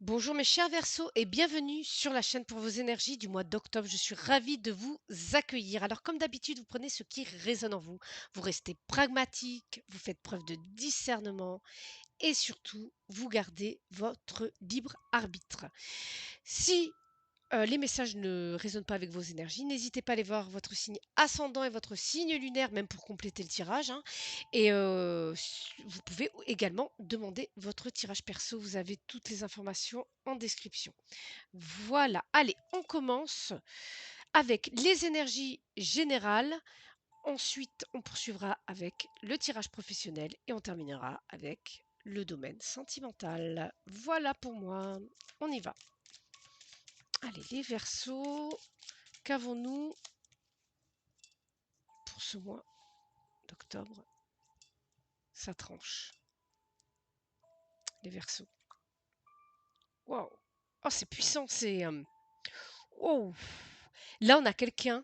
Bonjour mes chers Verseaux et bienvenue sur la chaîne pour vos énergies du mois d'octobre. Je suis ravie de vous accueillir. Alors comme d'habitude, vous prenez ce qui résonne en vous. Vous restez pragmatique, vous faites preuve de discernement et surtout, vous gardez votre libre arbitre. Si les messages ne résonnent pas avec vos énergies, n'hésitez pas à aller voir votre signe ascendant et votre signe lunaire, même pour compléter le tirage, hein. Et vous pouvez également demander votre tirage perso. Vous avez toutes les informations en description. Voilà, allez, on commence avec les énergies générales. Ensuite, on poursuivra avec le tirage professionnel et on terminera avec le domaine sentimental. Voilà pour moi. On y va. Allez, les Verseaux, qu'avons-nous pour ce mois d'octobre? Ça tranche. Les Verseaux. Waouh! Oh, c'est puissant, c'est. Oh! Là, on a quelqu'un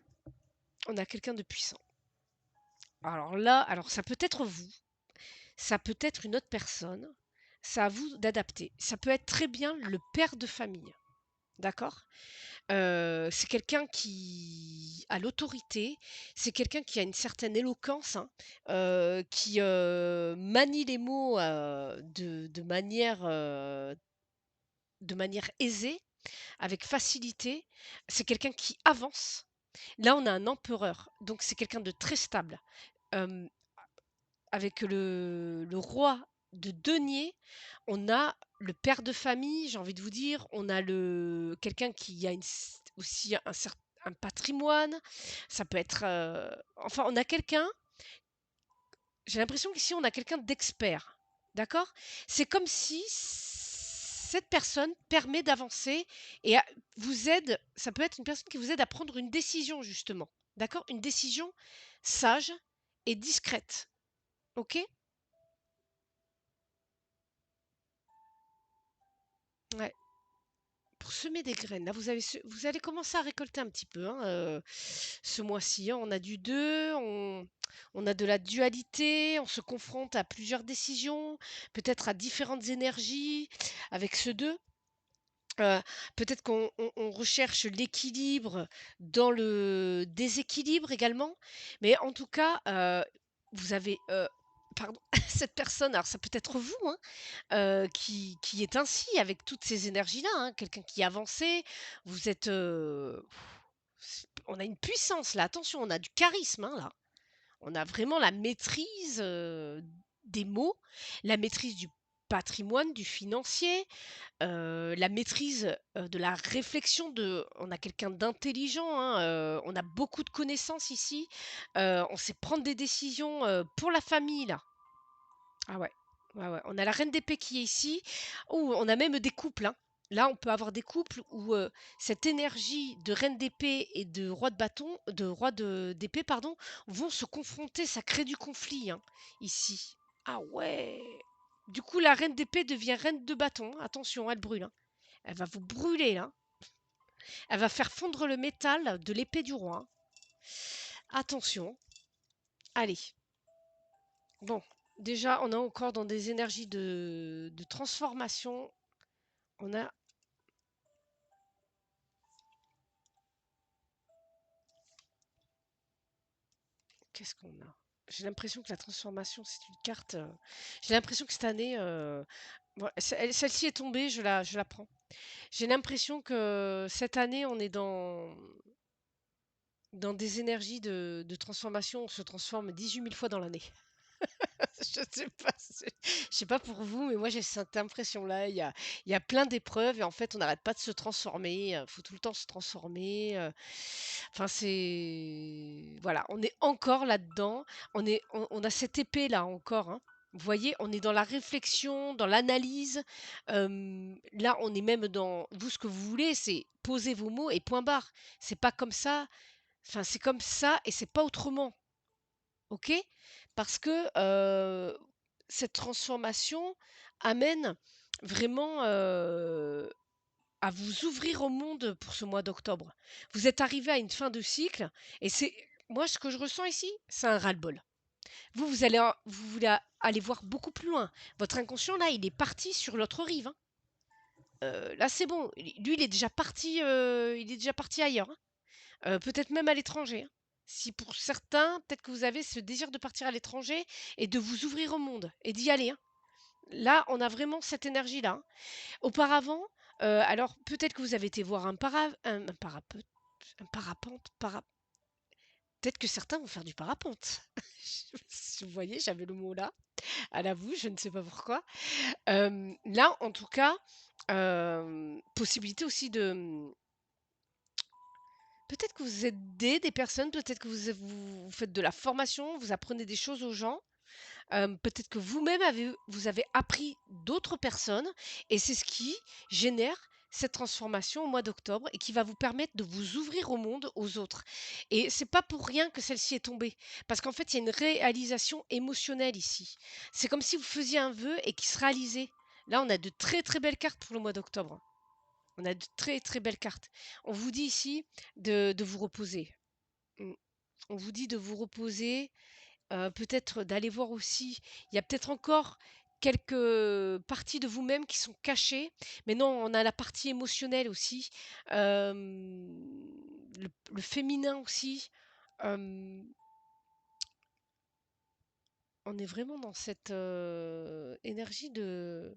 de puissant. Alors là, alors ça peut être vous, ça peut être une autre personne, c'est à vous d'adapter. Ça peut être très bien le père de famille, d'accord? C'est quelqu'un qui a l'autorité, c'est quelqu'un qui a une certaine éloquence, hein, qui, manie les mots, de manière aisée, avec facilité. C'est quelqu'un qui avance. Là, on a un empereur, donc c'est quelqu'un de très stable. Hem, avec le roi de denier, on a le père de famille, j'ai envie de vous dire, on a le quelqu'un qui a aussi un patrimoine, ça peut être, enfin on a quelqu'un, j'ai l'impression qu'ici on a quelqu'un d'expert, d'accord? C'est comme si cette personne permet d'avancer et vous aide, ça peut être une personne qui vous aide à prendre une décision justement, d'accord? Une décision sage et discrète, OK? Ouais. Pour semer des graines, là, vous allez commencer à récolter un petit peu, hein, ce mois-ci, hein. On a du 2, on a de la dualité, on se confronte à plusieurs décisions, peut-être à différentes énergies avec ce 2. Heu, peut-être qu'on recherche l'équilibre dans le déséquilibre également, mais en tout cas, vous avez, pardon, cette personne, alors ça peut être vous, hein, qui est ainsi avec toutes ces énergies-là, hein, quelqu'un qui est avancé. Vous êtes, on a une puissance là, attention, on a du charisme, hein, là. On a vraiment la maîtrise, des mots, la maîtrise du patrimoine, du financier, la maîtrise, de la réflexion on a quelqu'un d'intelligent, hein, on a beaucoup de connaissances ici, on sait prendre des décisions, pour la famille là. Ah ouais. Ouais, ouais. On a la reine d'épée qui est ici. Ou on a même des couples, hein. Là, on peut avoir des couples où, cette énergie de reine d'épée et de roi de bâton de roi de d'épée, pardon, vont se confronter. Ça crée du conflit, hein, ici. Ah ouais! Du coup, la reine d'épée devient reine de bâton. Attention, elle brûle, hein. Elle va vous brûler, là. Elle va faire fondre le métal de l'épée du roi, hein. Attention. Allez. Bon, déjà, on est encore dans des énergies de transformation. On a qu'est-ce qu'on a? J'ai l'impression que la transformation, c'est une carte, j'ai l'impression que cette année, ouais, celle-ci est tombée, je la prends. J'ai l'impression que cette année, on est dans des énergies de transformation. On se transforme 18 000 fois dans l'année. Je sais pas pour vous, mais moi j'ai cette impression-là. Il y a plein d'épreuves et en fait on n'arrête pas de se transformer. Il faut tout le temps se transformer. Enfin voilà, on est encore là-dedans. On a cette épée là encore, hein. Vous voyez, on est dans la réflexion, dans l'analyse. Là, on est même dans vous ce que vous voulez, c'est poser vos mots et point barre. C'est pas comme ça. Enfin, c'est comme ça et c'est pas autrement. OK? Parce que, cette transformation amène vraiment, à vous ouvrir au monde pour ce mois d'octobre. Vous êtes arrivé à une fin de cycle et c'est moi ce que je ressens ici, c'est un ras-le-bol. Vous voulez aller voir beaucoup plus loin. Votre inconscient là, il est parti sur l'autre rive, hein. là c'est bon. Lui, il est déjà parti ailleurs, hein. Peut-être même à l'étranger, hein. Si pour certains, peut-être que vous avez ce désir de partir à l'étranger et de vous ouvrir au monde et d'y aller, hein. Là, on a vraiment cette énergie-là, hein. Auparavant, alors peut-être que vous avez été voir un parapeute, un parapente, peut-être que certains vont faire du parapente. Vous voyez, j'avais le mot là, à la bouche, je ne sais pas pourquoi. Là, en tout cas, possibilité aussi de, peut-être que vous aidez des personnes, peut-être que vous faites de la formation, vous apprenez des choses aux gens. Peut-être que vous-même vous avez appris d'autres personnes et c'est ce qui génère cette transformation au mois d'octobre et qui va vous permettre de vous ouvrir au monde, aux autres. Et c'est pas pour rien que celle-ci est tombée, parce qu'en fait, il y a une réalisation émotionnelle ici. C'est comme si vous faisiez un vœu et qui se réalisait. Là, on a de très très belles cartes pour le mois d'octobre. On a de très très belles cartes. On vous dit ici de vous reposer. Mm. On vous dit de vous reposer, peut-être d'aller voir aussi, il y a peut-être encore quelques parties de vous-même qui sont cachées, mais non, on a la partie émotionnelle aussi, le féminin aussi. Hem, on est vraiment dans cette, énergie de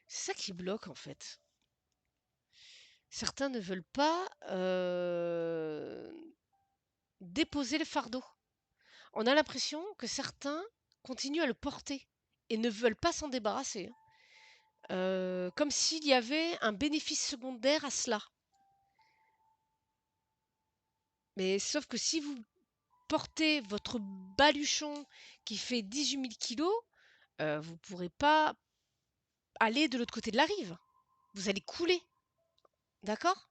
c'est ça qui bloque en fait. Certains ne veulent pas, déposer le fardeau. On a l'impression que certains continuent à le porter et ne veulent pas s'en débarrasser, hein. Comme s'il y avait un bénéfice secondaire à cela. Mais sauf que si vous portez votre baluchon qui fait 18 000 kilos, vous ne pourrez pas aller de l'autre côté de la rive. Vous allez couler, d'accord?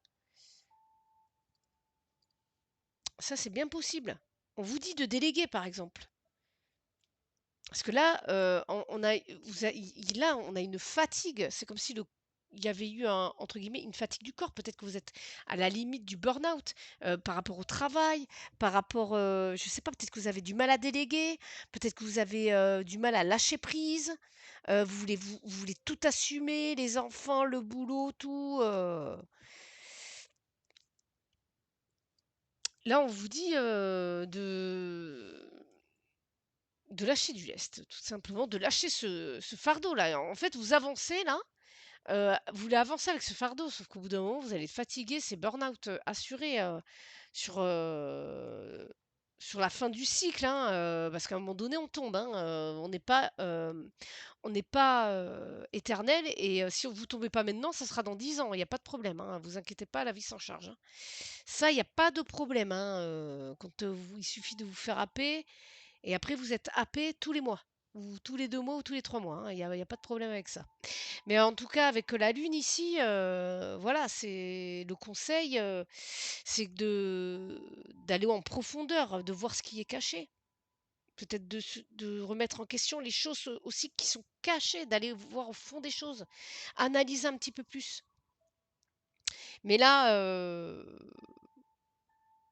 Ça, c'est bien possible. On vous dit de déléguer, par exemple. Parce que là, on a, là, on a une fatigue. C'est comme si il y avait eu entre guillemets une fatigue du corps. Peut-être que vous êtes à la limite du burn-out par rapport au travail, par rapport, je sais pas, peut-être que vous avez du mal à déléguer, peut-être que vous avez du mal à lâcher prise. Vous voulez tout assumer, les enfants, le boulot, tout. Là, on vous dit de lâcher du lest, tout simplement, de lâcher ce fardeau-là. En fait, vous avancez là, vous voulez avancer avec ce fardeau, sauf qu'au bout d'un moment, vous allez être fatigué, c'est burn-out assuré sur, sur la fin du cycle, hein, parce qu'à un moment donné, on tombe, hein, on n'est pas éternel, et si vous tombez pas maintenant, ça sera dans 10 ans, il n'y a pas de problème, hein, vous inquiétez pas, la vie s'en charge, hein. Ça, il n'y a pas de problème, hein, quand il suffit de vous faire happer, et après, vous êtes happé tous les mois, ou tous les 2 mois, ou tous les 3 mois, hein, il y a pas de problème avec ça. Mais en tout cas, avec la lune ici, voilà, c'est le conseil, c'est d'aller en profondeur, de voir ce qui est caché. Peut-être de remettre en question les choses aussi qui sont cachées, d'aller voir au fond des choses, analyser un petit peu plus. Mais là,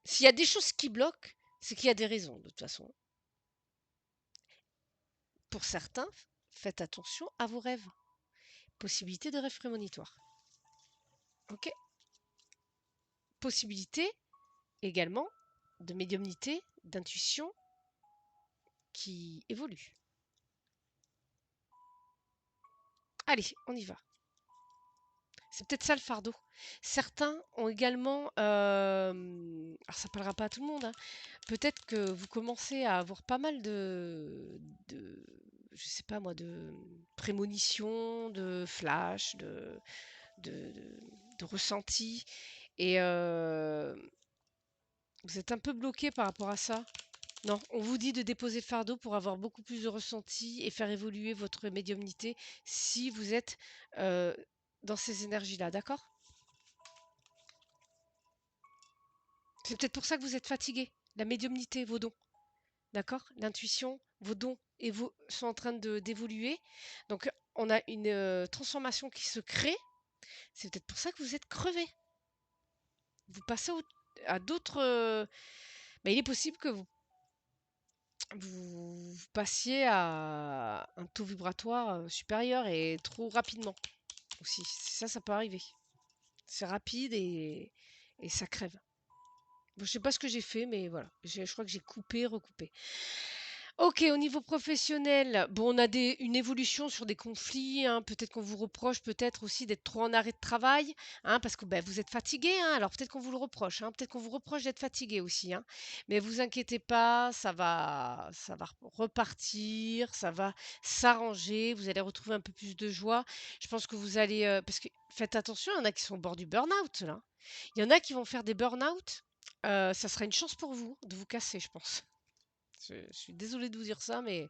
s'il y a des choses qui bloquent, c'est qu'il y a des raisons, de toute façon. Pour certains, faites attention à vos rêves. Possibilité de rêve prémonitoire. Ok? Possibilité également de médiumnité, d'intuition qui évolue. Allez, on y va. C'est peut-être ça le fardeau. Certains ont également, alors ça parlera pas à tout le monde, hein, peut-être que vous commencez à avoir pas mal je sais pas moi, de prémonitions, de flash, de, de, de ressentis, et vous êtes un peu bloqué par rapport à ça. Non, on vous dit de déposer le fardeau pour avoir beaucoup plus de ressenti et faire évoluer votre médiumnité si vous êtes dans ces énergies-là, d'accord? C'est peut-être pour ça que vous êtes fatigué. La médiumnité, vos dons, d'accord? L'intuition, vos dons sont en train d'évoluer. Donc, on a une transformation qui se crée. C'est peut-être pour ça que vous êtes crevé. Vous passez à d'autres. Mais il est possible que vous passiez à un taux vibratoire supérieur et trop rapidement. aussi. Ça peut arriver. C'est rapide et ça crève. Bon, je sais pas ce que j'ai fait, mais voilà. Je crois que j'ai coupé, recoupé. Ok, au niveau professionnel, bon, on a une évolution sur des conflits, hein. Peut-être qu'on vous reproche peut-être aussi d'être trop en arrêt de travail, hein, parce que ben, vous êtes fatigué, hein, alors peut-être qu'on vous le reproche, hein, peut-être qu'on vous reproche d'être fatigué aussi, hein. Mais vous inquiétez pas, ça va repartir, ça va s'arranger, vous allez retrouver un peu plus de joie. Je pense que vous allez, parce que faites attention, il y en a qui sont au bord du burn-out là. Il y en a qui vont faire des burn-out. Ça sera une chance pour vous de vous casser, je pense. Je suis désolée de vous dire ça, mais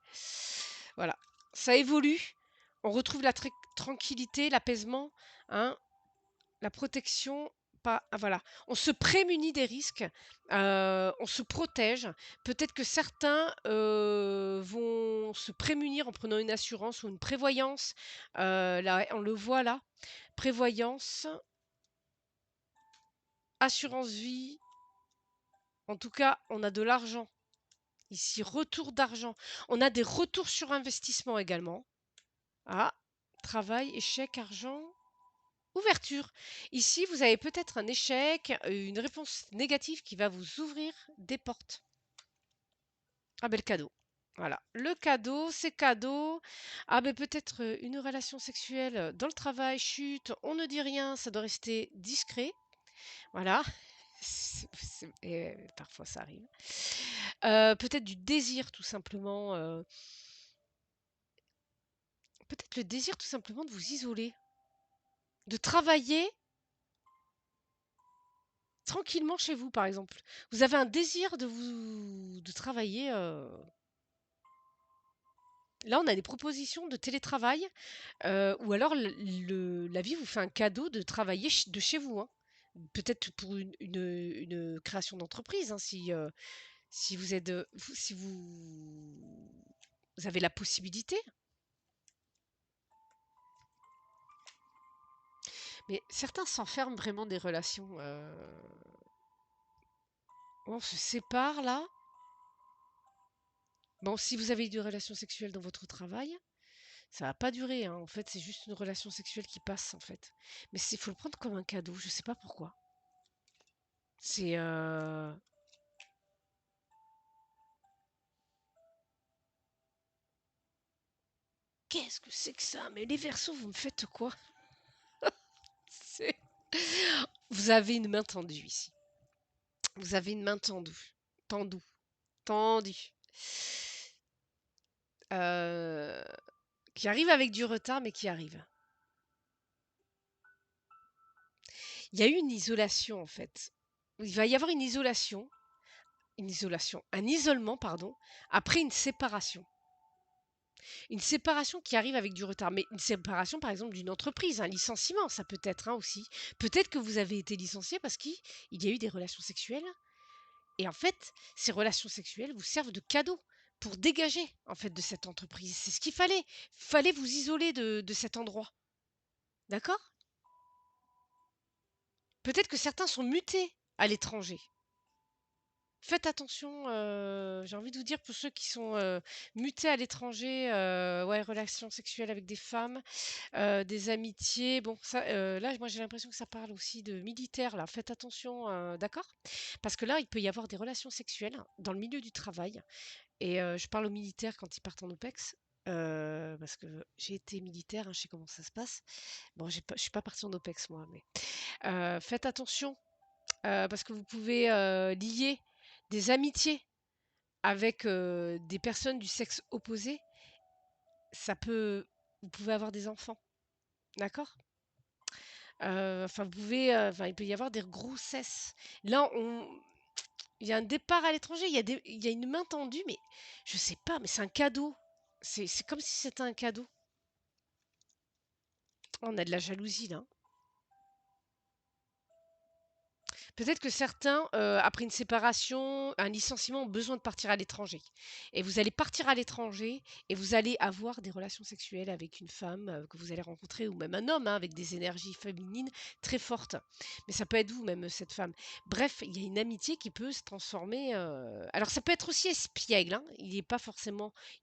voilà. Ça évolue. On retrouve la tranquillité, l'apaisement, hein, la protection. Pas, ah, voilà. On se prémunit des risques, on se protège. Peut-être que certains vont se prémunir en prenant une assurance ou une prévoyance. Là, on le voit là. Prévoyance, assurance vie. En tout cas, on a de l'argent. Ici, retour d'argent. On a des retours sur investissement également. Ah, travail, échec, argent, ouverture. Ici, vous avez peut-être un échec, une réponse négative qui va vous ouvrir des portes. Ah ben le cadeau. Voilà, le cadeau, c'est cadeau. Ah ben peut-être une relation sexuelle dans le travail, chute, on ne dit rien, ça doit rester discret. Voilà. Et parfois ça arrive. Peut-être du désir tout simplement. Peut-être le désir tout simplement de vous isoler, de travailler tranquillement chez vous, par exemple. Vous avez un désir de travailler. Là, on a des propositions de télétravail, ou alors la vie vous fait un cadeau de travailler de chez vous, hein. Peut-être pour une création d'entreprise, hein, si vous êtes, si vous avez la possibilité. Mais certains s'enferment vraiment des relations. On se sépare là. Bon, si vous avez eu des relations sexuelles dans votre travail, ça va pas durer, hein. En fait, c'est juste une relation sexuelle qui passe, en fait. Mais il faut le prendre comme un cadeau, je sais pas pourquoi. C'est qu'est-ce que c'est que ça? Mais les Verseaux, vous me faites quoi? C'est- Vous avez une main tendue ici. Vous avez une main tendue. Tendue. Tendue. Euh, qui arrive avec du retard, mais qui arrive. Il y a eu une isolation, en fait. Il va y avoir un isolement, pardon, après une séparation. Une séparation qui arrive avec du retard, mais une séparation, par exemple, d'une entreprise, un licenciement, ça peut être, hein, aussi. Peut-être que vous avez été licencié parce qu'il y a eu des relations sexuelles. Et en fait, ces relations sexuelles vous servent de cadeau pour dégager, en fait, de cette entreprise. C'est ce qu'il fallait. Fallait vous isoler de cet endroit. D'accord? Peut-être que certains sont mutés à l'étranger. Faites attention, j'ai envie de vous dire pour ceux qui sont, mutés à l'étranger, ouais, relations sexuelles avec des femmes, des amitiés, bon ça, là, moi j'ai l'impression que ça parle aussi de militaires là. Faites attention, d'accord? Parce que là, il peut y avoir des relations sexuelles dans le milieu du travail et je parle aux militaires quand ils partent en OPEX, parce que j'ai été militaire, hein, je sais comment ça se passe. Bon, je suis pas partie en OPEX moi, mais faites attention, parce que vous pouvez, lier des amitiés avec, des personnes du sexe opposé. Vous pouvez avoir des enfants, d'accord? Enfin, il peut y avoir des grossesses. Là, il y a un départ à l'étranger, il y a une main tendue, mais je sais pas, mais c'est un cadeau. C'est comme si c'était un cadeau. Oh, on a de la jalousie là. Peut-être que certains, après une séparation, un licenciement, ont besoin de partir à l'étranger et vous allez partir à l'étranger et vous allez avoir des relations sexuelles avec une femme, que vous allez rencontrer ou même un homme, hein, avec des énergies féminines très fortes. Mais ça peut être vous même, cette femme. Bref, il y a une amitié qui peut se transformer, alors ça peut être aussi espiègle, hein. Il y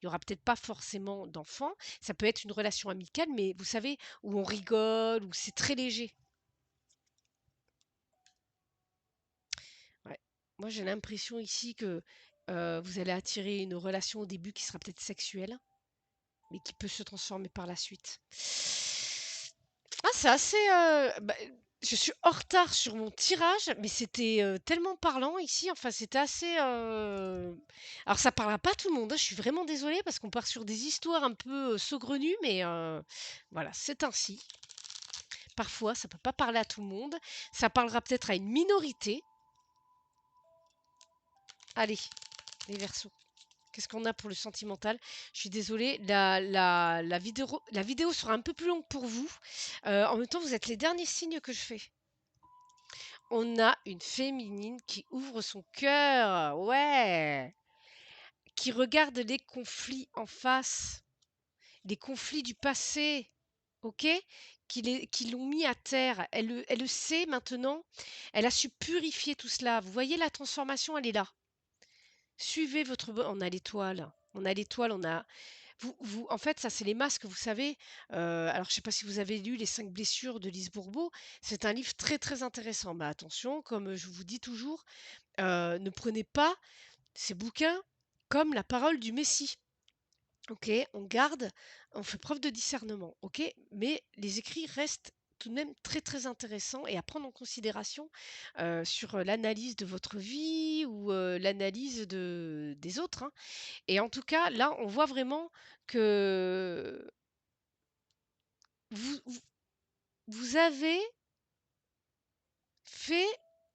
aura peut-être pas forcément d'enfants. Ça peut être une relation amicale, mais vous savez, où on rigole, où c'est très léger. Ouais. Moi, j'ai l'impression ici que, vous allez attirer une relation au début qui sera peut-être sexuelle, mais qui peut se transformer par la suite. Ah, c'est assez, je suis en retard sur mon tirage, mais c'était, tellement parlant ici, enfin, c'était assez, alors ça parlera pas à tout le monde, hein, je suis vraiment désolée parce qu'on part sur des histoires un peu, saugrenues, mais, voilà, c'est ainsi. Parfois, ça peut pas parler à tout le monde. Ça parlera peut-être à une minorité. Allez, les Verseaux. Qu'est-ce qu'on a pour le sentimental? Je suis désolée, la vidéo sera un peu plus longue pour vous. En même temps, vous êtes les derniers signes que je fais. On a une féminine qui ouvre son cœur, ouais, qui regarde les conflits en face, les conflits du passé, ok, qui l'ont mis à terre. Elle le sait maintenant. Elle a su purifier tout cela. Vous voyez la transformation, elle est là. Suivez votre on a l'étoile. On a l'étoile, on a en fait, ça, c'est les masques, vous savez. Alors, je ne sais pas si vous avez lu Les 5 blessures de Lise Bourbeau. C'est un livre très, très intéressant. Mais attention, comme je vous dis toujours, ne prenez pas ces bouquins comme la parole du Messie. Ok, on fait preuve de discernement. Ok, mais les écrits restent tout de même très très intéressants et à prendre en considération sur l'analyse de votre vie ou l'analyse des autres, hein. Et en tout cas, là, on voit vraiment que vous, vous vous avez fait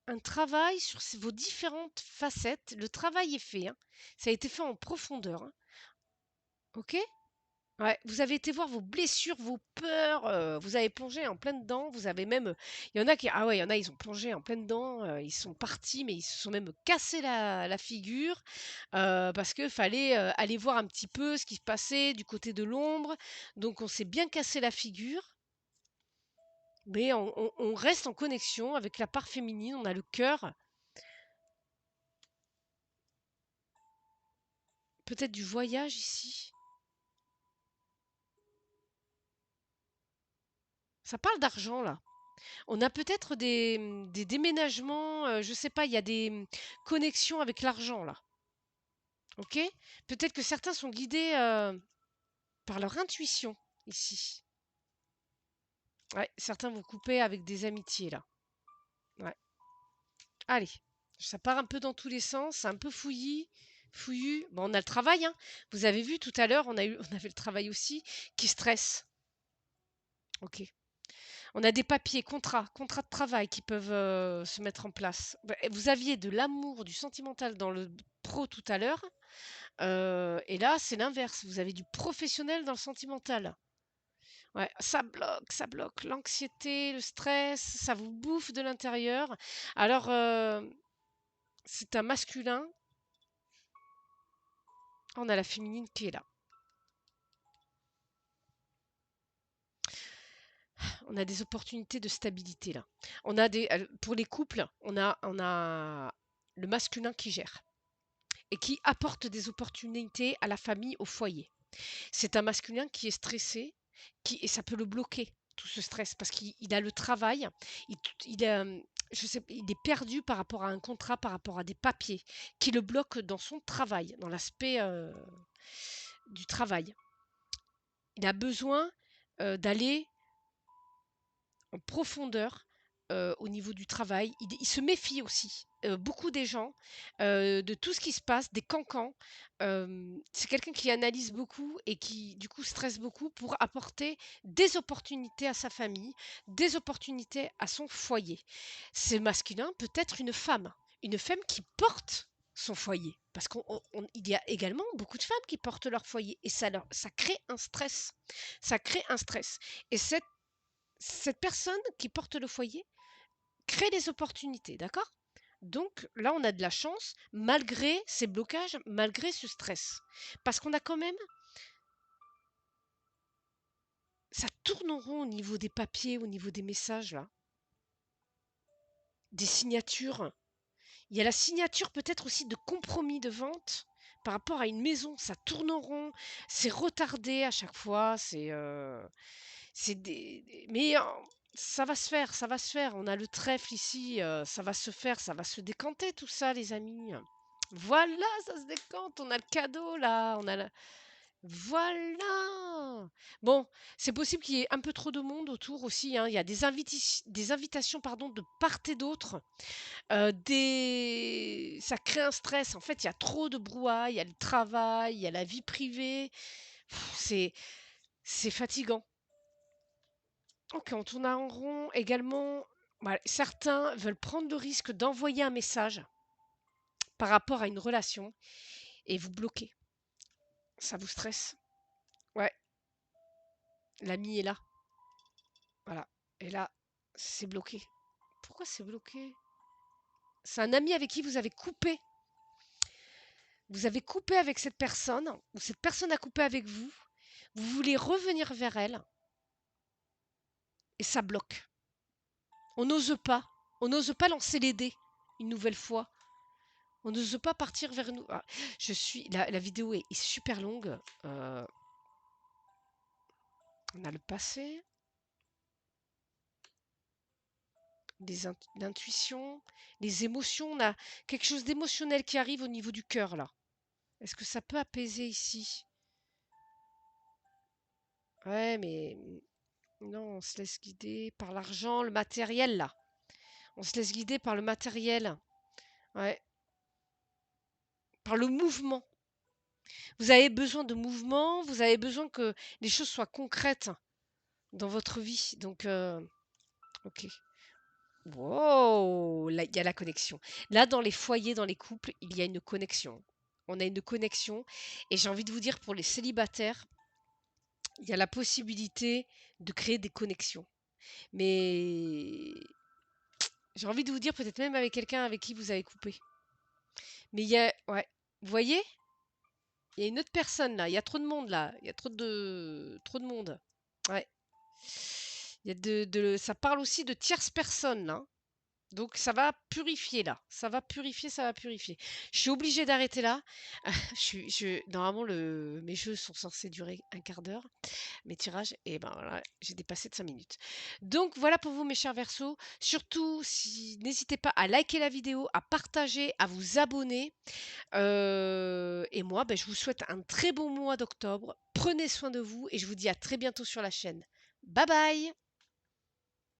un travail sur vos différentes facettes. Le travail est fait, hein. Ça a été fait en profondeur, hein. Ok? Ouais, vous avez été voir vos blessures, vos peurs, vous avez plongé en plein dedans. Vous avez même, il y en a qui, ah ouais, il y en a, ils ont plongé en plein dedans. Ils sont partis, mais ils se sont même cassés la figure parce que fallait aller voir un petit peu ce qui se passait du côté de l'ombre. Donc on s'est bien cassé la figure. Mais on reste en connexion avec la part féminine, on a le cœur, peut-être du voyage ici. Ça parle d'argent là. On a peut-être des déménagements, je sais pas, il y a des connexions avec l'argent là. Ok? Peut-être que certains sont guidés par leur intuition ici. Ouais, certains vont couper avec des amitiés là. Ouais. Allez, ça part un peu dans tous les sens, c'est un peu fouillu. Bon, on a le travail, hein. Vous avez vu tout à l'heure, on avait le travail aussi qui stresse. Ok. On a des papiers, contrats de travail qui peuvent se mettre en place. Vous aviez de l'amour, du sentimental dans le pro tout à l'heure, et là c'est l'inverse. Vous avez du professionnel dans le sentimental. Ouais, ça bloque. L'anxiété, le stress, ça vous bouffe de l'intérieur. Alors, c'est un masculin. On a la féminine qui est là. On a des opportunités de stabilité là. Pour les couples, on a le masculin qui gère et qui apporte des opportunités à la famille, au foyer. C'est un masculin qui est stressé, et ça peut le bloquer, tout ce stress, parce qu'il a le travail, il, il, je sais, il est perdu par rapport à un contrat, par rapport à des papiers, qui le bloquent dans son travail, dans l'aspect du travail. Il a besoin d'aller en profondeur au niveau du travail. Il se méfie aussi, beaucoup des gens, de tout ce qui se passe, des cancans. C'est quelqu'un qui analyse beaucoup et qui, du coup, stresse beaucoup pour apporter des opportunités à sa famille, des opportunités à son foyer. C'est masculin, peut-être une femme qui porte son foyer. Parce qu'il y a également beaucoup de femmes qui portent leur foyer et ça crée un stress. Ça crée un stress. Et cette personne qui porte le foyer crée des opportunités, d'accord? Donc là, on a de la chance malgré ces blocages, malgré ce stress. Parce qu'on a quand même ça tourne en rond au niveau des papiers, au niveau des messages là, des signatures. Il y a la signature peut-être aussi de compromis de vente par rapport à une maison, ça tourne en rond, c'est retardé à chaque fois, c'est mais ça va se faire, ça va se faire. On a le trèfle ici, ça va se faire, ça va se décanter tout ça les amis. Voilà, ça se décante, on a le cadeau là, on a la voilà! Bon, c'est possible qu'il y ait un peu trop de monde autour aussi, hein. Il y a des invitations pardon, de part et d'autre. Ça crée un stress. En fait, il y a trop de brouhaha, il y a le travail, il y a la vie privée. C'est fatigant. OK, on tourne en rond également. Voilà, certains veulent prendre le risque d'envoyer un message par rapport à une relation et vous bloquez. Ça vous stresse. Ouais, l'ami est là. Voilà. Et là, c'est bloqué. Pourquoi c'est bloqué? C'est un ami avec qui vous avez coupé. Vous avez coupé avec cette personne, ou cette personne a coupé avec vous. Vous voulez revenir vers elle, et ça bloque. On n'ose pas. On n'ose pas lancer les dés une nouvelle fois. On n'ose pas partir vers nous. Ah, la vidéo est super longue. On a le passé, l'intuition, les émotions. On a quelque chose d'émotionnel qui arrive au niveau du cœur là. Est-ce que ça peut apaiser ici? Ouais, mais non, on se laisse guider par l'argent, le matériel là. On se laisse guider par le matériel. Ouais, par le mouvement. Vous avez besoin de mouvement, vous avez besoin que les choses soient concrètes dans votre vie. Donc, ok. Wow, là, il y a la connexion. Là, dans les foyers, dans les couples, il y a une connexion. On a une connexion. Et j'ai envie de vous dire, pour les célibataires, il y a la possibilité de créer des connexions. Mais j'ai envie de vous dire, peut-être même avec quelqu'un avec qui vous avez coupé. Mais il y a, ouais, vous voyez, il y a une autre personne là. Il y a trop de monde là. Il y a trop de monde. Ouais. Il y a ça parle aussi de tierces personnes là. Donc ça va purifier là. Ça va purifier, ça va purifier. Je suis obligée d'arrêter là. Normalement, mes jeux sont censés durer un quart d'heure, mes tirages, et ben voilà, j'ai dépassé de 5 minutes. Donc voilà pour vous mes chers Verseaux. Surtout, n'hésitez pas à liker la vidéo, à partager, à vous abonner. Et moi, ben, je vous souhaite un très bon mois d'octobre. Prenez soin de vous et je vous dis à très bientôt sur la chaîne. Bye bye!